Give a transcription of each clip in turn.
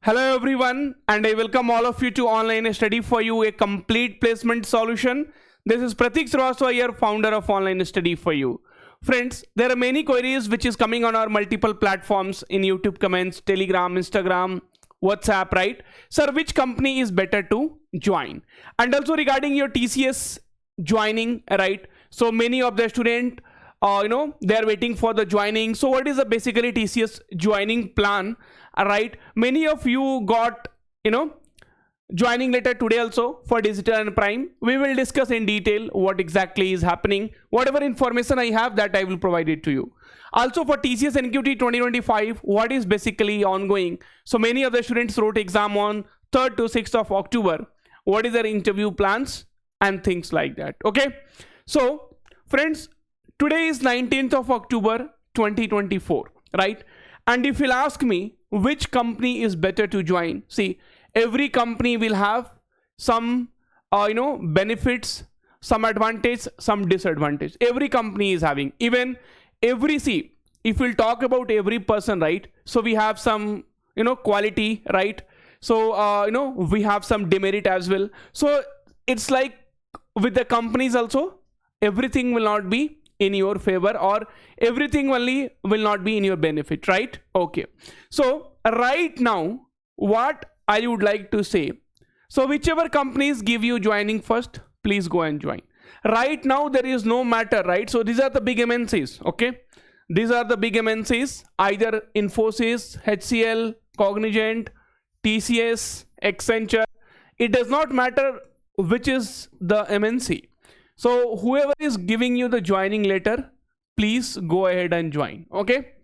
Hello everyone, and I welcome all of you to Online Study for You, a complete placement solution. This is Pratik Srivastava here, founder of Online Study for You. Friends, there are many queries which is coming on our multiple platforms in YouTube comments, Telegram, Instagram, WhatsApp, right? Sir, which company is better to join? And also regarding your TCS joining, right? So many of the student, they are waiting for the joining. So what is the basically TCS joining plan? Right, many of you got joining letter today also for digital and prime. We will discuss in detail what exactly is happening. Whatever information I have, that I will provide it to you. Also for TCS NQT 2025, what is basically ongoing. So many of the students wrote exam on 3rd to 6th of October. What is their interview plans and things like that. Okay, so friends, today is 19th of October 2024, right? And if you'll ask me which company is better to join, see, every company will have some benefits, some advantage, some disadvantage. Every company is having, even see, if we'll talk about every person, right? So we have some quality, right? So we have some demerit as well. So it's like with the companies also, everything will not be in your favor, or everything only will not be in your benefit, right? Okay, so right now what I would like to say, so whichever companies give you joining first, please go and join. Right now there is no matter, right? So these are the big MNCs. Okay, these are the big MNCs, either Infosys, HCL, Cognizant, TCS, Accenture. It does not matter which is the MNC. So whoever is giving you the joining letter, please go ahead and join. Okay,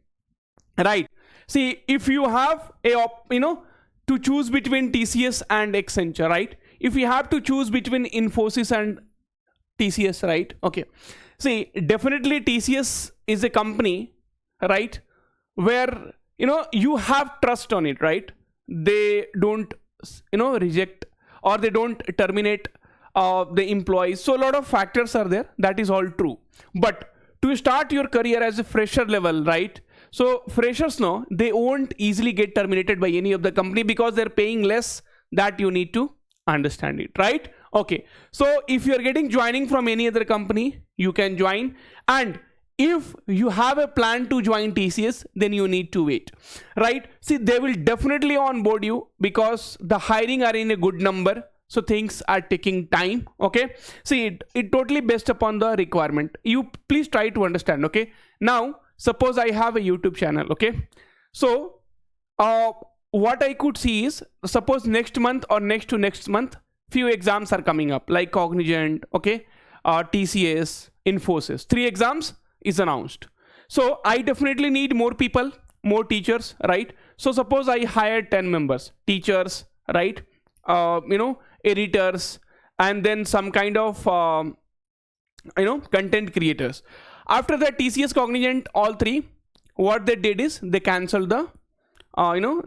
right? See, if you have a to choose between TCS and Accenture, right? If you have to choose between Infosys and TCS, right? Okay, see, definitely TCS is a company, right, where you have trust on it, right? They don't reject, or they don't terminate the employees. So a lot of factors are there. That is all true. But to start your career as a fresher level, right? So freshers know they won't easily get terminated by any of the company because they're paying less. That you need to understand it, right? Okay, so if you're getting joining from any other company, you can join. And if you have a plan to join TCS, then you need to wait, right? See, they will definitely onboard you because the hiring are in a good number. So things are taking time. Okay, see, it totally based upon the requirement. You please try to understand. Okay, now suppose I have a YouTube channel. Okay, so what I could see is, suppose next month or next to next month, few exams are coming up, like Cognizant, okay, TCS, Infosys, 3 exams is announced. So I definitely need more people, more teachers, right? So suppose I hired 10 members, teachers, right? Editors, and then some kind of content creators. After that, TCS, Cognizant, all 3, what they did is they cancelled the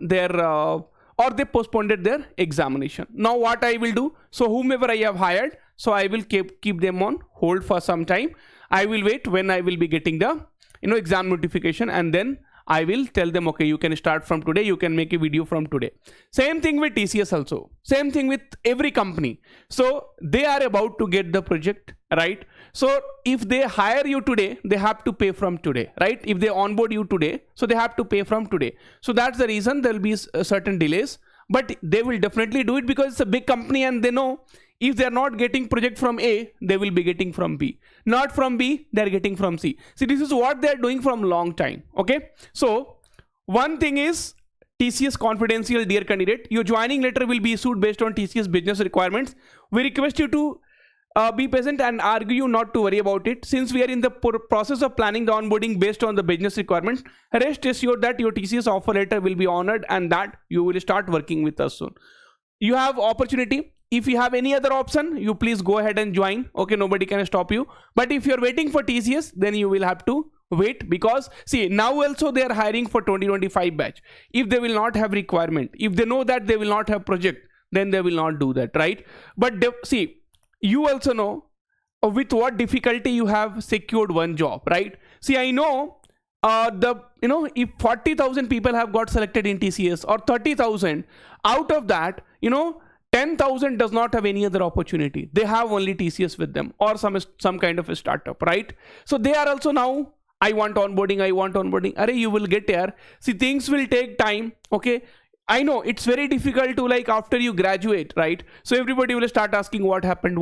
their or they postponed their examination. Now what I will do, so whomever I have hired, so I will keep them on hold for some time. I will wait when I will be getting the exam notification, and then I will tell them, okay, you can start from today, you can make a video from today. Same thing with TCS also, same thing with every company. So they are about to get the project, right? So if they hire you today, they have to pay from today, right? If they onboard you today, so they have to pay from today. So that's the reason there will be certain delays, but they will definitely do it because it's a big company, and they know if they're not getting project from A, they will be getting from B. Not from B, they're getting from C. See, this is what they're doing from long time. Okay, so one thing is TCS confidential, dear candidate. Your joining letter will be issued based on TCS business requirements. We request you to be present and argue you not to worry about it. Since we are in the process of planning the onboarding based on the business requirements, rest assured that your TCS offer letter will be honored and that you will start working with us soon. You have opportunity. If you have any other option, you please go ahead and join. Okay, nobody can stop you. But if you're waiting for TCS, then you will have to wait, because see, now also they are hiring for 2025 batch. If they will not have requirement, if they know that they will not have project, then they will not do that, right? But see, you also know with what difficulty you have secured one job, right? See, I know the if 40,000 people have got selected in TCS or 30,000, out of that 10,000 does not have any other opportunity. They have only TCS with them or some kind of a startup, right? So they are also now, I want onboarding. Arey, you will get here. See, things will take time. Okay, I know it's very difficult to, like, after you graduate, right? So everybody will start asking what happened.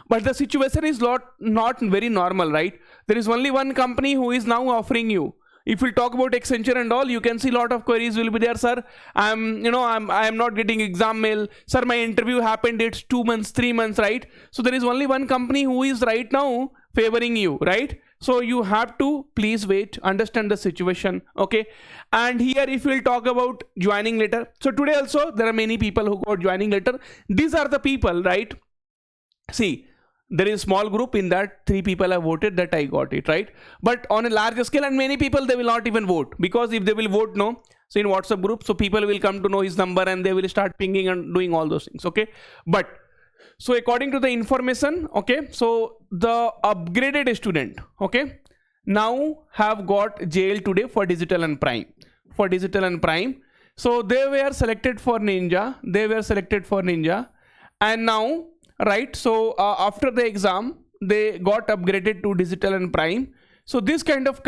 But the situation is not very normal, right? There is only one company who is now offering you. If we talk about Accenture and all, you can see a lot of queries will be there, sir. I'm not getting exam mail, sir. My interview happened. It's 2 months, 3 months, right? So there is only one company who is right now favoring you, right? So you have to please wait, understand the situation, okay? And here, if we'll talk about joining letter, so today also there are many people who got joining letter. These are the people, right? See, there is a small group in that 3 people have voted that I got it, right? But on a larger scale, and many people, they will not even vote, because if they will vote no, so in WhatsApp group, so people will come to know his number and they will start pinging and doing all those things, okay? But so according to the information, okay, so the upgraded student, okay, now have got jail today for digital and prime, so they were selected for Ninja, and now, right, so after the exam they got upgraded to digital and prime. So this kind of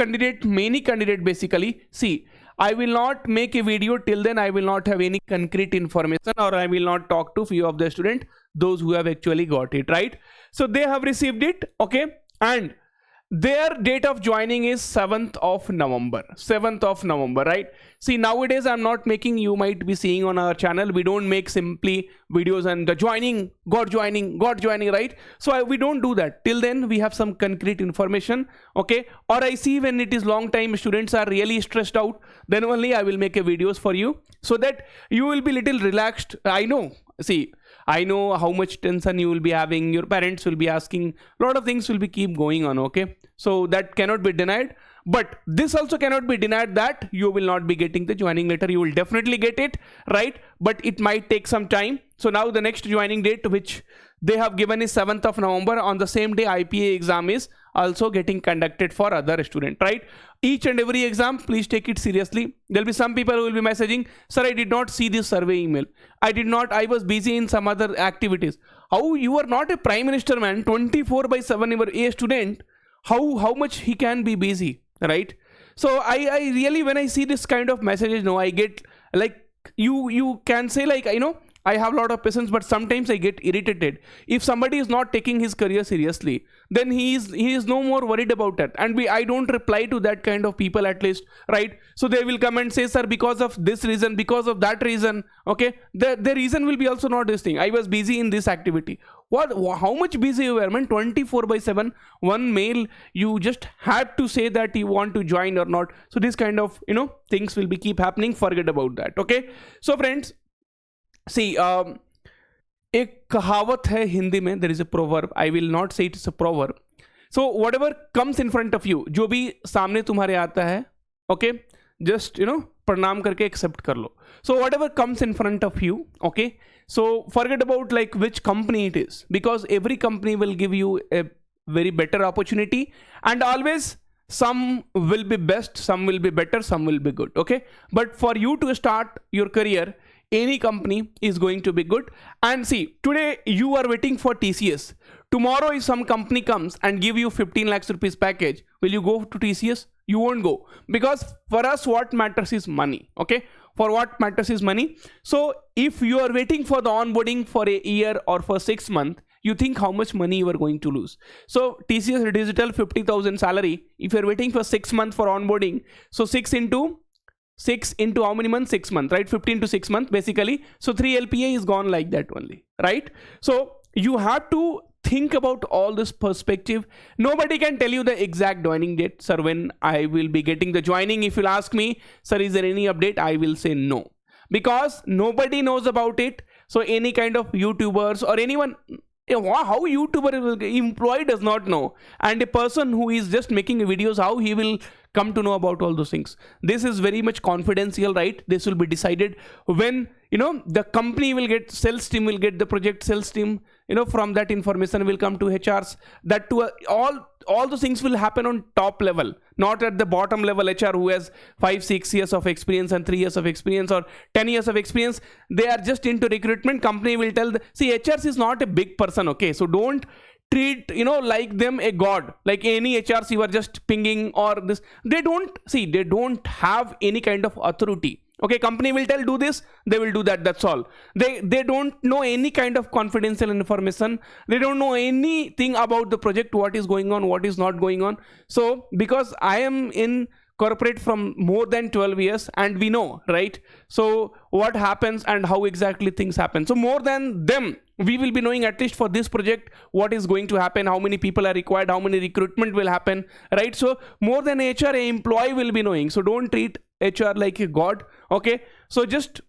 many candidate basically, see, I will not make a video till then. I will not have any concrete information, or I will not talk to few of the student, those who have actually got it, right? So they have received it, okay, and their date of joining is 7th of November, right? See, nowadays I'm not making, you might be seeing on our channel, we don't make simply videos and the got joining, right? So we don't do that. Till then we have some concrete information, okay? Or I see when it is long time, students are really stressed out, then only I will make a videos for you, so that you will be little relaxed. I know how much tension you will be having, your parents will be asking, a lot of things will be keep going on, okay? So that cannot be denied, but this also cannot be denied that you will not be getting the joining letter. You will definitely get it, right? But it might take some time. So now the next joining date which they have given is 7th of November. On the same day, IPA exam is also getting conducted for other student, right? Each and every exam, please take it seriously. There'll be some people who will be messaging, sir, I did not see this survey email. I was busy in some other activities. How you are not a prime minister, man? 24/7 you are a student. How much he can be busy, right? So I really, when I see this kind of messages, no, I get like, you can say, like, I have a lot of patience, but sometimes I get irritated. If somebody is not taking his career seriously, then he is no more worried about that. And I don't reply to that kind of people, at least, right? So they will come and say, sir, because of this reason, because of that reason, okay? The reason will be also not this thing. I was busy in this activity. How much busy you were, man? 24/7, one mail, you just had to say that you want to join or not. So this kind of, things will be keep happening. Forget about that, okay? So friends, see, एक कहावत है हिंदी में, there is a proverb. I will not say it's a proverb. So whatever comes in front of you, जो भी सामने तुम्हारे आता है, okay, just प्रणाम करके accept कर लो. So whatever comes in front of you, okay, so forget about like which company it is, because every company will give you a very better opportunity, and always some will be best, some will be better, some will be good, okay? But for you to start your career, any company is going to be good. And see, today you are waiting for TCS. Tomorrow if some company comes and give you 15 lakhs rupees package, will you go to TCS? You won't go, because for us what matters is money, okay? For what matters is money. So if you are waiting for the onboarding for a year or for 6 months, you think how much money you are going to lose. So TCS Digital 50,000 salary, if you are waiting for 6 months for onboarding, so 6 into how many months? 6 months, right? 15 to 6 months basically. So 3 LPA is gone like that only, right? So you have to think about all this perspective. Nobody can tell you the exact joining date, sir, when I will be getting the joining. If you'll ask me, sir, is there any update? I will say no, because nobody knows about it. So any kind of YouTubers or anyone, how YouTuber employee does not know, and a person who is just making videos, how he will come to know about all those things? This is very much confidential, right? This will be decided when the company will get, sales team will get the project, sales team from that information will come to HRs. That to all those things will happen on top level, not at the bottom level HR who has 5-6 years of experience and 3 years of experience or 10 years of experience. They are just into recruitment. Company will tell see, HRs is not a big person, okay? So don't treat like them a god, like any HRs you are just pinging or this. They don't have any kind of authority. Okay, company will tell do this, they will do that. That's all. They don't know any kind of confidential information. They don't know anything about the project, what is going on, what is not going on. So because I am in corporate from more than 12 years and we know, right? So what happens and how exactly things happen. So more than them, we will be knowing at least for this project what is going to happen, how many people are required, how many recruitment will happen, right? So more than HR, a employee will be knowing. So don't treat HR like a god. Okay, so just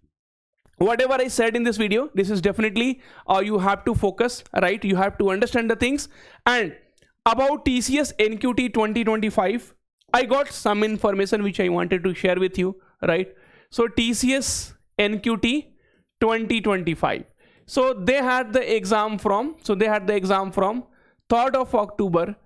whatever I said in this video, this is definitely you have to focus, right? You have to understand the things. And about TCS NQT 2025, I got some information which I wanted to share with you, right? So TCS NQT 2025. So they had the exam from 3rd of October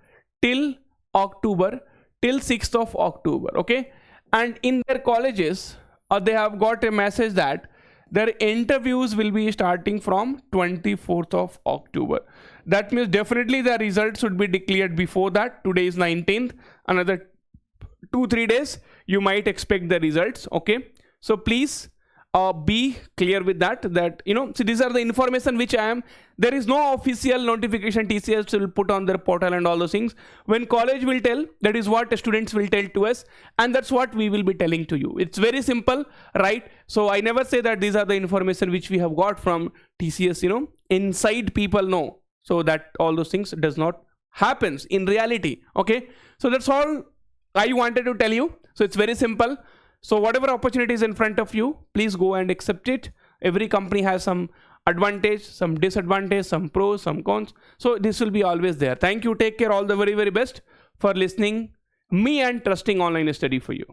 till 6th of October. Okay, and in their colleges they have got a message that their interviews will be starting from 24th of October. That means definitely the results should be declared before that. Today is 19th. Another 2-3 days you might expect the results. Okay, so please be clear with that so these are the information which there is no official notification TCS will put on their portal and all those things. When college will tell, that is what students will tell to us, and that's what we will be telling to you. It's very simple, right? So I never say that these are the information which we have got from TCS. Inside people know, so that all those things does not happens in reality. Okay, so that's all I wanted to tell you. So it's very simple. So whatever opportunity is in front of you, please go and accept it. Every company has some advantage, some disadvantage, some pros, some cons. So this will be always there. Thank you. Take care. All the very, very best for listening me and trusting online study for you.